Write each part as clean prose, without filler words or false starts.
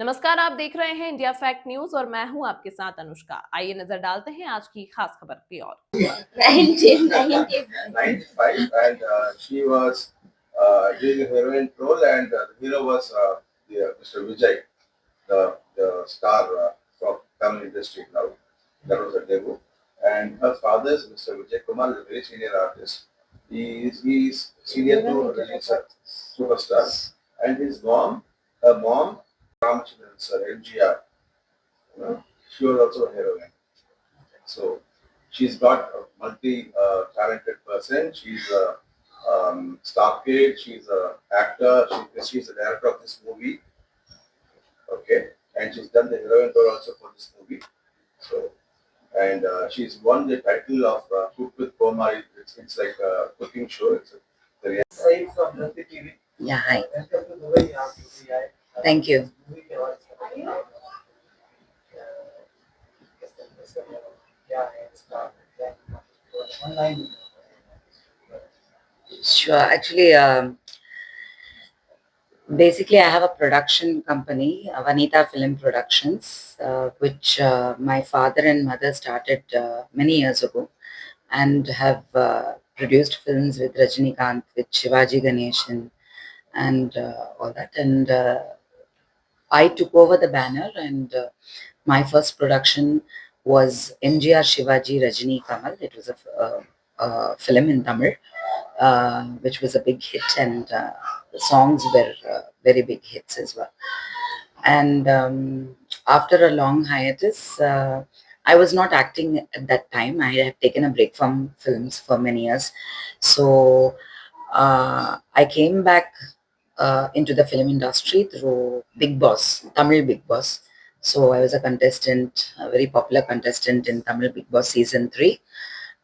नमस्कार, आप देख रहे हैं इंडिया फैक्ट न्यूज और मैं हूं आपके साथ अनुष्का। आइए नजर डालते हैं आज की खास खबर की ओर। 1995 and she was doing a heroine role and the hero was Mr. Vijay, the star from Tamil industry now. That was a debut. And her father is Mr. Vijay Kumar, is a very senior artist. He is senior to Rajini sir, superstar. And her mom, Ramachandran sir, MGR, she was also a heroine. So she's got a multi-talented person. She's a star kid. She's a actor. She's the director of this movie. Okay, and she's done the heroine role also for this movie. So and she's won the title of Cook with Komari. It's like a cooking show. It's the reality from Nandi TV. Yeah, hi. Welcome to Dubai. Thank you. Sure. Actually, basically, I have a production company, Vanita Film Productions, which my father and mother started many years ago and have produced films with Rajinikanth, with Shivaji Ganeshan, and all that. And I took over the banner, and my first production was MGR Shivaji Rajini Kamal. It was a film in Tamil, which was a big hit, and the songs were very big hits as well. And after a long hiatus, I was not acting at that time. I had taken a break from films for many years. So I came back into the film industry through Big Boss, Tamil Big Boss. So I was a contestant, a very popular contestant in Tamil Big Boss season 3.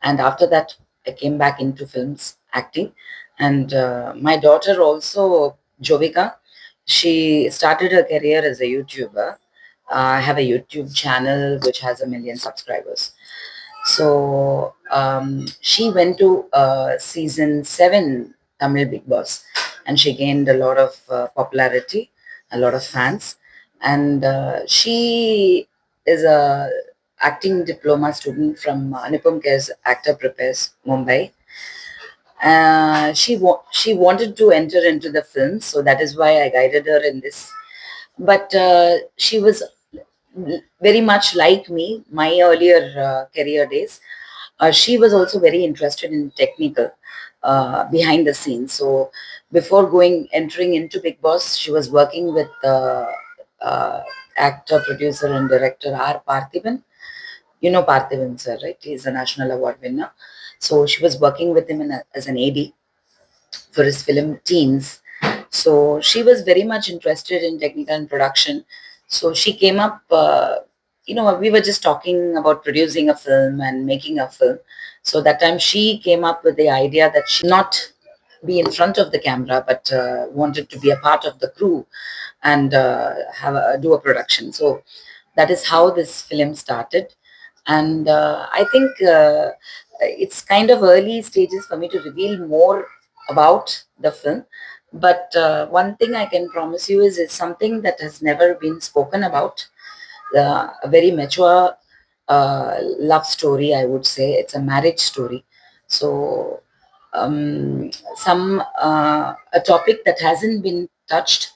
And after that, I came back into films acting. And my daughter also, Jovika, she started her career as a YouTuber. I have a YouTube channel which has 1 million subscribers. So she went to season 7 Tamil Big Boss, and she gained a lot of popularity, a lot of fans, and she is a acting diploma student from Anupam Kher's Actor Prepares, Mumbai. She wanted to enter into the film, so that is why I guided her in this. But she was very much like me, my earlier career days. She was also very interested in technical behind the scenes. So before entering into Big Boss, she was working with uh, actor, producer, and director R. Parthiban. You know Parthiban, sir, right? He's a national award winner. So she was working with him as an AD for his film Teens. So she was very much interested in technical and production. So she came up, we were just talking about producing a film and making a film. So that time she came up with the idea that she not be in front of the camera, but wanted to be a part of the crew and do a production. So that is how this film started. And I think it's kind of early stages for me to reveal more about the film. But one thing I can promise you is it's something that has never been spoken about. A very mature love story, I would say. It's a marriage story. So a topic that hasn't been touched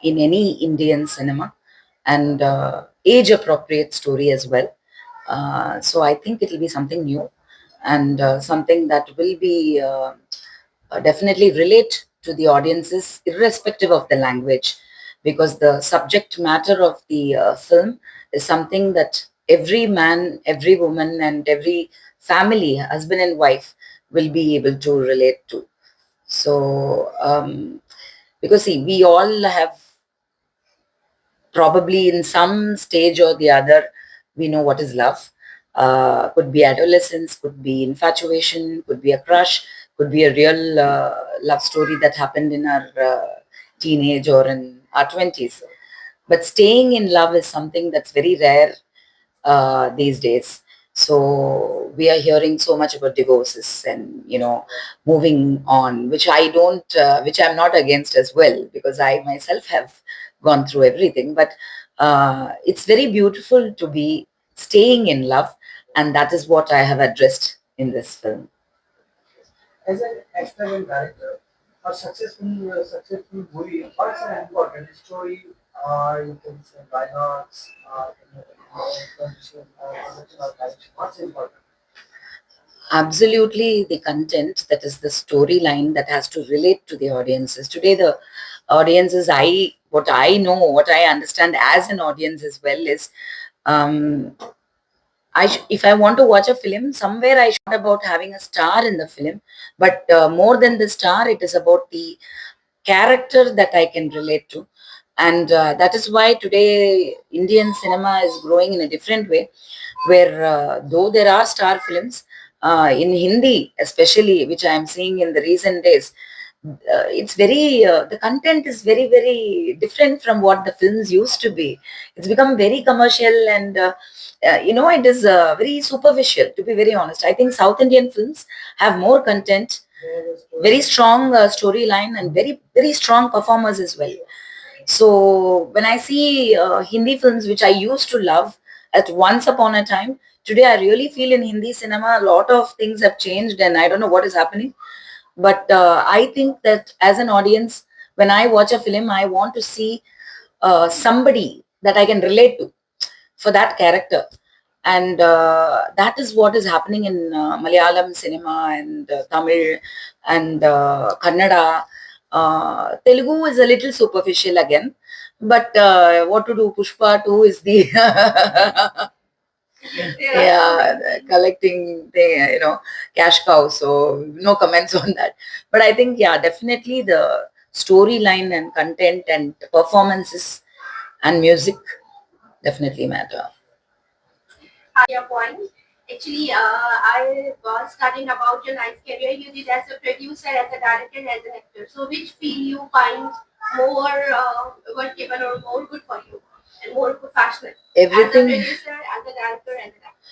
in any Indian cinema, and age appropriate story as well. So I think it'll be something new, and something that will be definitely relate to the audiences irrespective of the language, because the subject matter of the film is something that every man, every woman, and every family, husband and wife, will be able to relate to. So because see, we all have probably in some stage or the other, we know what is love. Could be adolescence, could be infatuation, could be a crush, could be a real love story that happened in our teenage or in our 20s. But staying in love is something that's very rare these days. So we are hearing so much about divorces and moving on, which I'm not against as well, because I myself have gone through everything, but it's very beautiful to be staying in love, and that is what I have addressed in this film. As an actor and director, a successful movie, what's an important story, you can say dialogues, production, or direction? What's important? Absolutely, the content, that is the storyline that has to relate to the audiences. Today, the audiences, what I know, what I understand as an audience as well is, um, if I want to watch a film, somewhere I should about having a star in the film, but more than the star, it is about the character that I can relate to. And that is why today Indian cinema is growing in a different way, where though there are star films, in Hindi especially, which I am seeing in the recent days, it's very, the content is very, very different from what the films used to be. It's become very commercial and, it is very superficial, to be very honest. I think South Indian films have more content, very strong storyline, and very, very strong performers as well. So when I see Hindi films, which I used to love at once upon a time, today I really feel in Hindi cinema a lot of things have changed, and I don't know what is happening. But I think that as an audience, when I watch a film, I want to see somebody that I can relate to for that character. And that is what is happening in Malayalam cinema and Tamil and Kannada. Telugu is a little superficial again, but what to do? Pushpa 2 is the collecting the cash cow. So no comments on that. But I think definitely the storyline and content and performances and music definitely matter. Your point. Actually, I was studying about your nice career you did as a producer, as a director, and as an actor. So, which field you find more workable or more good for you and more passionate? Everything. As a producer, as a director, and an actor.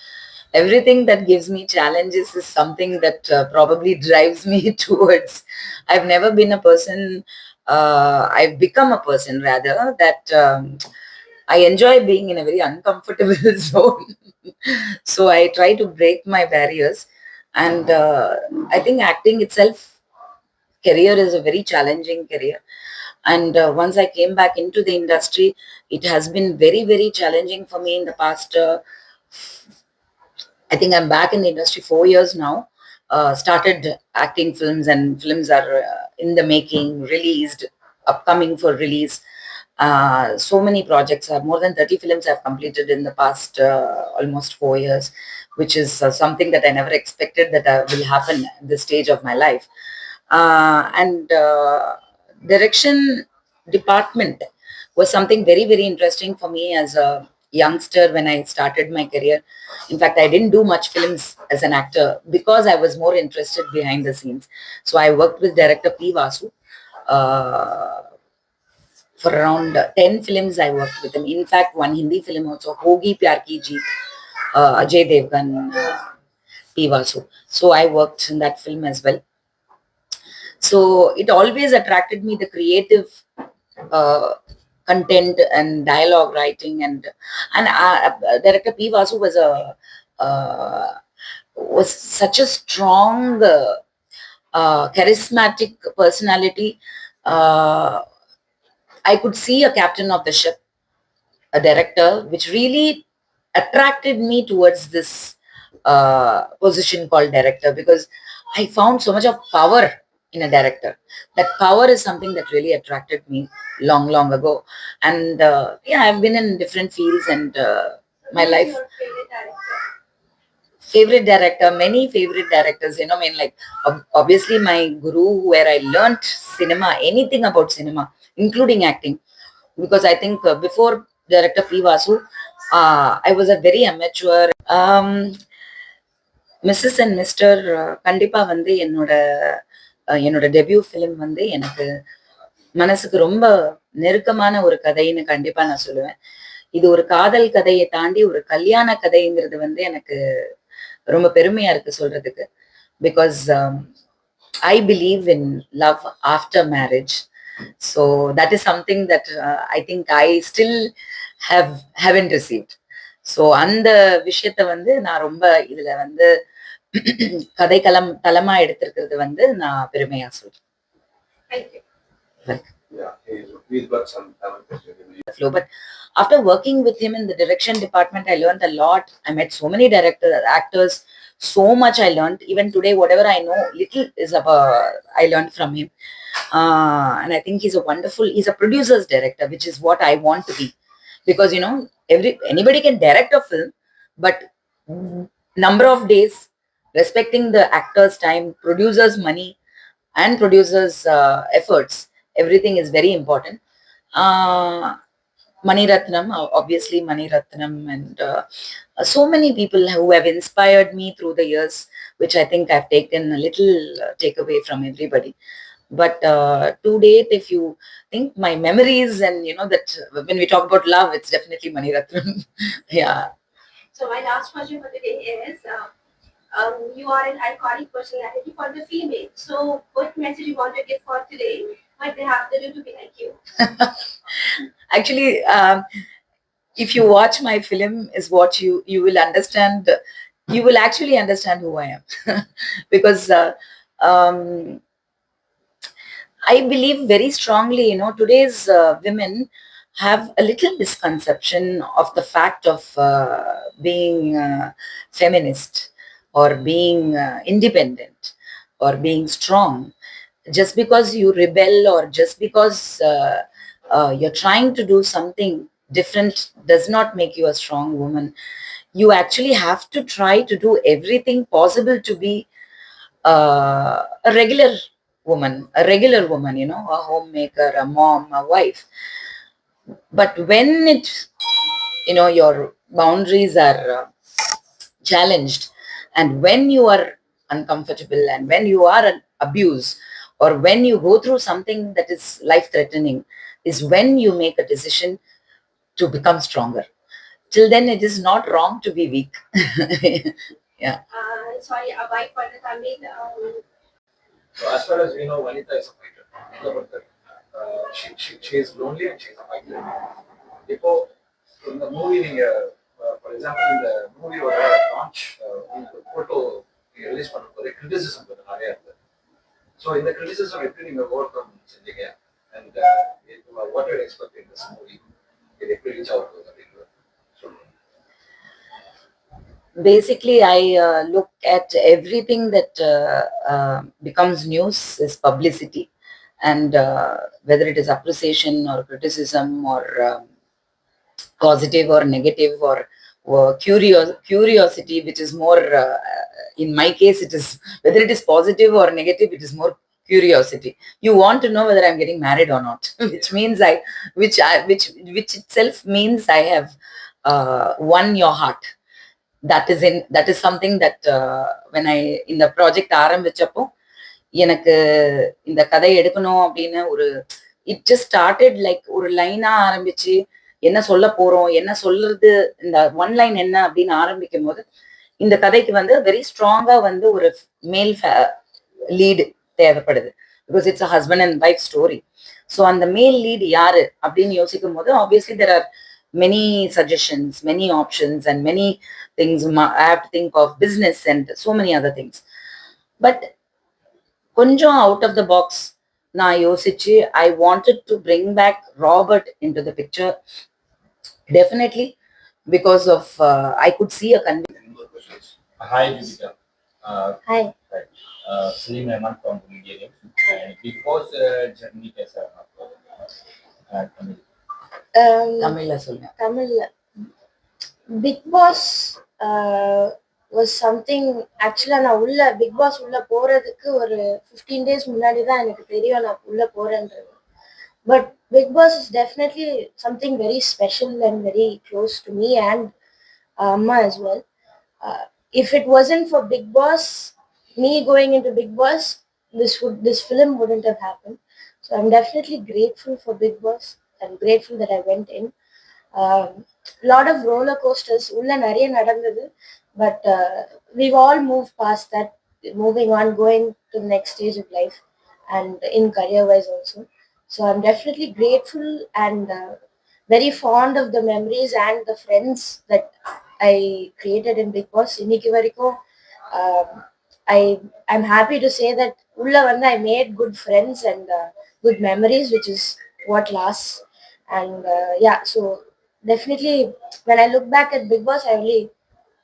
Everything that gives me challenges is something that probably drives me towards. I've never been a person, I've become a person rather, that I enjoy being in a very uncomfortable zone. So I try to break my barriers. And I think acting itself, career is a very challenging career. And once I came back into the industry, it has been very, very challenging for me in the past. I think I'm back in the industry 4 years now. Started acting films, and films are in the making, released, upcoming for release. So many projects, more than 30 films I've completed in the past almost 4 years, which is something that I never expected that will happen at this stage of my life. And direction department was something very, very interesting for me as a youngster when I started my career. In fact, I didn't do much films as an actor because I was more interested behind the scenes. So I worked with director P. Vasu. For around 10 films I worked with him. In fact, one Hindi film also, Hogi Pyar Ki Jeet, Ajay Devgan, P. Vasu. So I worked in that film as well. So it always attracted me, the creative content and dialogue writing, and director P. Vasu was such a strong, charismatic personality. I could see a captain of the ship, a director, which really attracted me towards this position called director, because I found so much of power in a director. That power is something that really attracted me long, long ago. And I've been in different fields, and my life. Your favorite director? Favorite director, many favorite directors, obviously my guru, where I learnt cinema, anything about cinema, including acting. Because I think before director P. Vasu, I was a very amateur. Mrs. and Mr. கண்டிப்பா வந்து என்னோட debut film வந்து எனக்கு மனசுக்கு ரொம்ப நெருக்கமான ஒரு கதைன்னு கண்டிப்பா நான் சொல்லுவேன். இது ஒரு காதல் கதையை தாண்டி ஒரு கல்யாண கதைங்கிறது வந்து எனக்கு ரொம்ப பெருமையா இருக்கு சொல்றதுக்கு. Because I believe in love after marriage. So that is something that I think I still haven't received. So அந்த விஷயத்த வந்து நான் ரொம்ப இதுல வந்து கதைக்களம் தளமா எடுத்திருக்கிறது வந்து நான் பெருமையா சொல்றேன். Thank you. Yeah, he's got some Tamil question. Flow. But after working with him in the direction department, I learned a lot. I met so many directors, actors, so much I learned. Even today, whatever I know, little is about I learned from him. And I think he's a producer's director, which is what I want to be. Because anybody can direct a film, but number of days, respecting the actor's time, producer's money, and producers' efforts, everything is very important. Mani Ratnam, obviously Mani Ratnam, and so many people who have inspired me through the years, which I think I've taken a little takeaway from everybody. But to date, if you think my memories, and that when we talk about love, it's definitely Mani Ratnam. Yeah. So my last question for the day is, you are an iconic personality for the female. So what message you want to give for today? What they have to do to be like you? Actually, if you watch my film, is what you will understand. You will actually understand who I am. Because I believe very strongly, today's women have a little misconception of the fact of being feminist, or being independent, or being strong. Just because you rebel, or just because you're trying to do something different, does not make you a strong woman. You actually have to try to do everything possible to be a regular woman, a homemaker, a mom, a wife. But when your boundaries are challenged, and when you are uncomfortable, and when you are abused, or when you go through something that is life threatening, is when you make a decision to become stronger. Till then, it is not wrong to be weak. Yeah. Sorry, Abhay, for the Tamil. So as far as we know, Vanita is a fighter. Think about that. She is lonely and she is a fighter. Before in the movie, for example, in the movie or launch, photo release பண்ண criticism நிறைய இருந்தது. So in the criticism, எப்படி நீங்க overcome செஞ்சீங்க, and what you expect in this movie, இது எப்படி reach out to the Basically, I look at everything that becomes news is publicity, and whether it is appreciation or criticism, or positive or negative, or curiosity, which is more, in my case, it is whether it is positive or negative, it is more curiosity. You want to know whether I'm getting married or not, which means which itself means I have won your heart. That is something that when I in the project ஆரம்பிச்சப்போ எனக்கு இந்த கதை எடுக்கணும் அப்படின்னு it just started like ஒரு லைனா ஆரம்பிச்சு என்ன சொல்ல போறோம், என்ன சொல்றது, இந்த ஒன் லைன் என்ன அப்படின்னு ஆரம்பிக்கும் போது இந்த கதைக்கு வந்து வெரி ஸ்ட்ராங்கா வந்து ஒரு மேல் லீடு தேவைப்படுது. Because it's a husband and wife story. So அந்த மேல் லீடு யாரு அப்படின்னு யோசிக்கும் போது obviously there are many suggestions, many options, and many things. I have to think of business and so many other things. But konjam out of the box நான் யோசிச்சு I wanted to bring back Robert into the picture, definitely because of I could see a Hi, Judika. Hi. Salim Rahman from Media Games. And Big Boss journey कैसा है आपका? Tamil. தமிழ்ல சொல்லுங்க. Tamil. Big Boss was something actually நான் உள்ள big pass உள்ள போறதுக்கு ஒரு 15 days முன்னாடி தான் எனக்கு தெரியும் நான் உள்ள போறேன்றது. But Big Boss is definitely something very special and very close to me and Amma as well. If it wasn't for Big Boss, me going into Big Boss, this film wouldn't have happened. So I'm definitely grateful for Big Boss. I'm grateful that I went in. Lot of roller coasters உள்ள நிறைய நடந்தது, but we've all moved past that, moving on, going to the next stage of life and in career wise also. So I'm definitely grateful and very fond of the memories and the friends that I created in Big Boss. இன்னைக்கு வரைக்கும் um, I'm happy to say that உள்ள வந்து I made good friends and good memories, which is what lasts. And yeah, so definitely when I look back at Big Boss, I really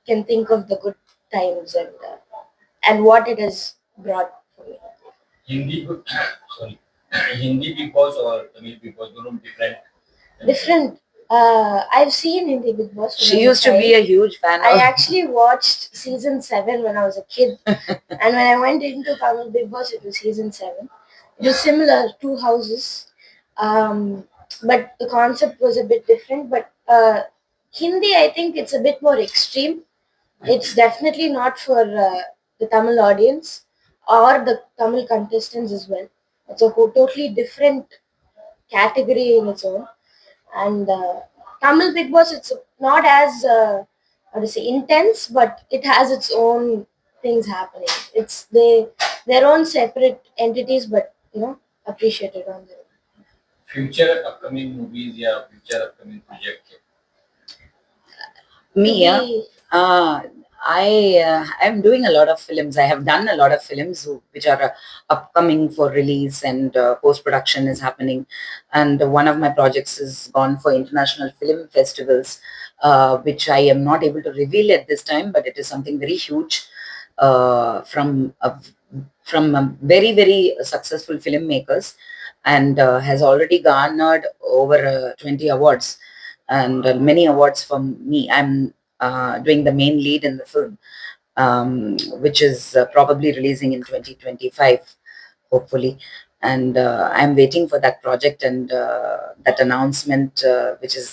can think of the good times and what it has brought for me. Hindi, sorry, Hindi Big Boss or Tamil Big Boss, दोनों different. Different. I've seen Hindi Big Boss. when She I was used to be child. a huge fan I of. actually watched season 7 when I was a kid. And when I went into Tamil Big Boss, it was season 7. It was similar, two houses. Um, but the concept was a bit different. But Hindi, I think it's a bit more extreme. It's definitely not for the Tamil audience or the Tamil contestants as well. It's a totally different category in its own. And Tamil Big Boss, it's not as how to say intense, but it has its own things happening. It's their own separate entities, but appreciated on their own. Future upcoming movies या future upcoming project. Me, yeah. Maybe I'm doing a lot of films. I have done a lot of films which are upcoming for release, and post production is happening. And one of my projects is gone for international film festivals, which I am not able to reveal at this time, but it is something very huge from very very successful filmmakers, and has already garnered over 20 awards and many awards from me. I'm doing the main lead in the film, which is probably releasing in 2025, hopefully. And I'm waiting for that project and that announcement, which is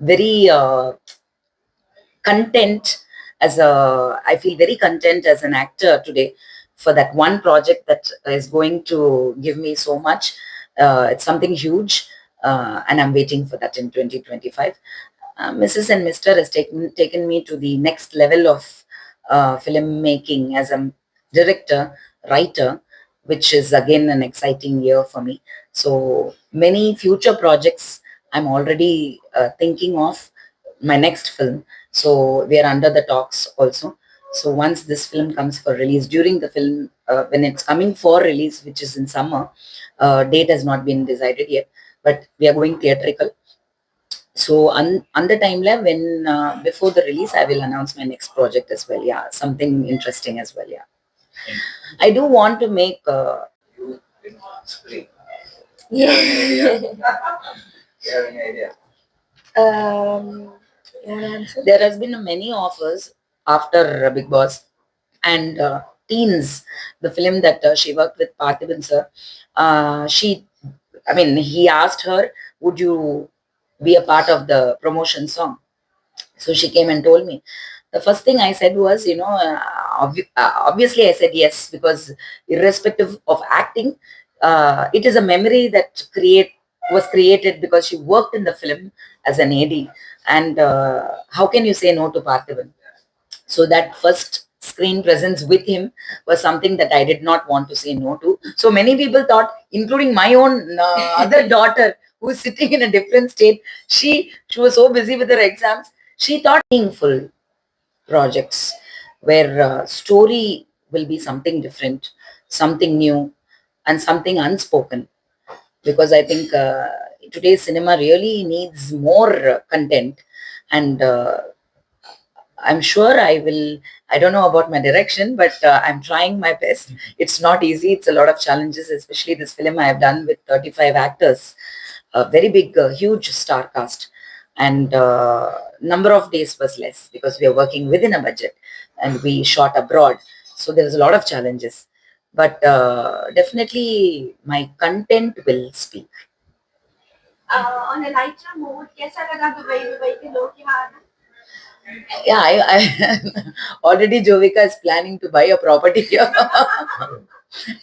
very content I feel very content as an actor today for that one project that is going to give me so much. It's something huge, and I'm waiting for that in 2025. Mrs. and Mr. has taken me to the next level of filmmaking as a director, writer, which is again an exciting year for me. So many future projects I'm already thinking of my next film. So we are under the talks also. So once this film comes for release, during the film, when it's coming for release, which is in summer, date has not been decided yet, but we are going theatrical. So on the timeline when before the release, I will announce my next project as well. Yeah, something interesting as well. Yeah, I do want to make. You in screen. yeah. You have any idea? You wanna answer? There has been many offers after Big Boss and Teens, the film that she worked with Parthiban sir. He asked her, "Would you be a part of the promotion song?" So she came and told me. The first thing I said was, obviously I said yes, because irrespective of acting, it is a memory that was created because she worked in the film as an AD. And how can you say no to Parthiban? So that first screen presence with him was something that I did not want to say no to. So many people thought, including my own other daughter, who is sitting in a different state, she was so busy with her exams, she thought meaningful projects where story will be something different, something new, and something unspoken. Because I think today's cinema really needs more content, and I'm sure I don't know about my direction, but I'm trying my best. It's not easy. It's a lot of challenges, especially this film I have done with 35 actors, a very big, huge star cast. And number of days was less because we are working within a budget and we shot abroad. So there was a lot of challenges. But definitely my content will speak. On a lighter mood, कैसा लगा Dubai के लोग यहाँ आना? Yeah, I already Jovika is planning to buy a property here.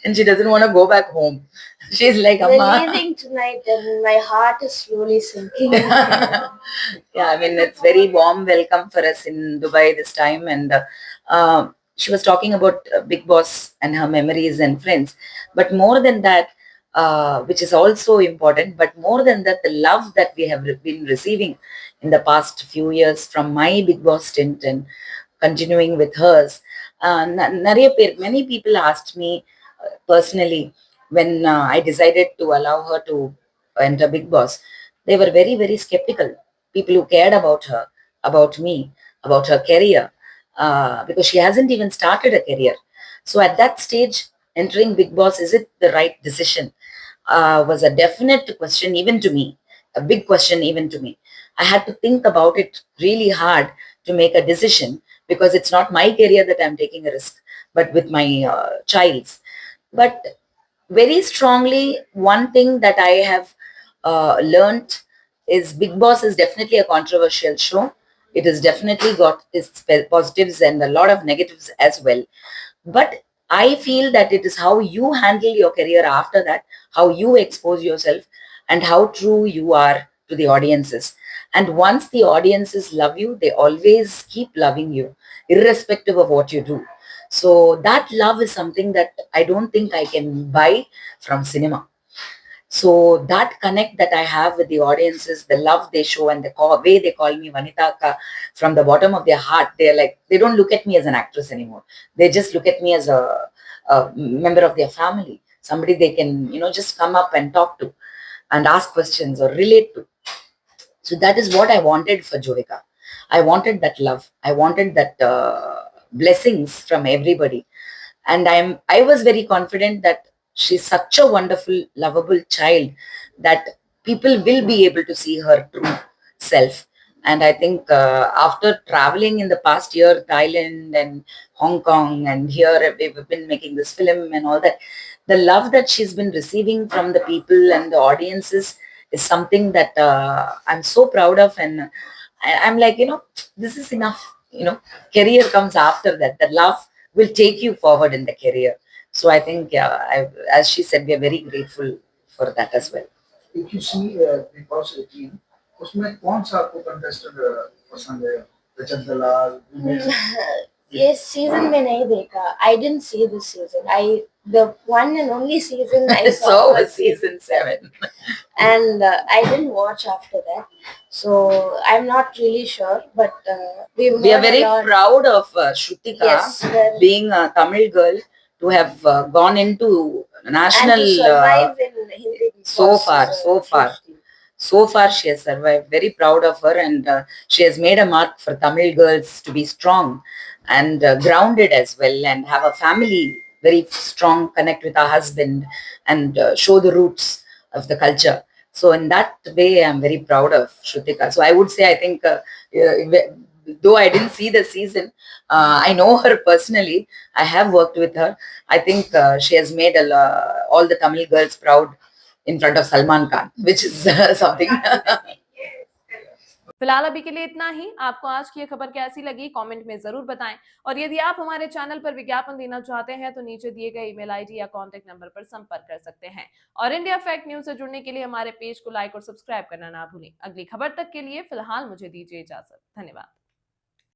And she doesn't want to go back home. She's like, We're Amma. leaving tonight, and my heart is slowly sinking. Yeah, I mean, it's very warm welcome for us in Dubai this time. And she was talking about Big Boss and her memories and friends. But more than that, which is also important. But more than that, the love that we have been receiving in the past few years from my Big Boss stint and continuing with hers. Many people asked me personally when I decided to allow her to enter Big Boss. They were very, very skeptical. People who cared about her, about me, about her career, because she hasn't even started a career. So at that stage, entering Big Boss, is it the right decision? Was a definite question even to me, a big question even to me. I had to think about it really hard to make a decision because it's not my career that I'm taking a risk, but with my child's. But very strongly, one thing that I have learned is Big Boss is definitely a controversial show. It has definitely got its positives and a lot of negatives as well. But I feel that it is how you handle your career after that, how you expose yourself, and how true you are to the audiences. And once the audiences love you, they always keep loving you, irrespective of what you do. So that love is something that I don't think I can buy from cinema. So that connect that I have with the audiences, the love they show, and the way they call me Vanita Ka from the bottom of their heart, they're like, they don't look at me as an actress anymore. They just look at me as a member of their family, somebody they can, just come up and talk to and ask questions or relate to. So that is what I wanted for Jovika. I wanted that love. I wanted that blessings from everybody. And I was very confident that she's such a wonderful, lovable child that people will be able to see her true self. And I think after traveling in the past year, Thailand and Hong Kong, and here we've been making this film and all that, the love that she's been receiving from the people and the audiences is something that I'm so proud of. And I'm like, this is enough. Career comes after that. The love will take you forward in the career. So I think, yeah, as she said, we are very grateful for that as well. If you see Big Boss 18, उसमें कौन सा आपको contestant पसंद है? रजत दलाल, विमेश? ये season में नहीं देखा. I didn't see this season. The one and only season I saw So was was season 7. and I didn't watch after that. So I'm not really sure, but we've We are heard a very lot. proud of Shrutika Yes, very. being a Tamil girl to have gone into And national to survive in Hindi Big so Boss far, is a so far. huge deal. So far, she has survived. Very proud of her, and she has made a mark for Tamil girls to be strong and grounded as well, and have a family very strong, connect with her husband, and show the roots of the culture. So, in that way, I'm very proud of Shrutika. So, I would say, I think, though I didn't see the season, I know her personally. I have worked with her. I think she has made all the Tamil girls proud in front of Salman Khan, which is something. फिलहाल अभी के लिए इतना ही. आपको आज की ये खबर कैसी लगी कमेंट में जरूर बताएं. और यदि आप हमारे चैनल पर विज्ञापन देना चाहते हैं तो नीचे दिए गए ईमेल आईडी या कांटेक्ट नंबर पर संपर्क कर सकते हैं. और इंडिया फैक्ट न्यूज से जुड़ने के लिए हमारे पेज को लाइक और सब्सक्राइब करना ना भूलें. अगली खबर तक के लिए फिलहाल मुझे दीजिए इजाजत. धन्यवाद.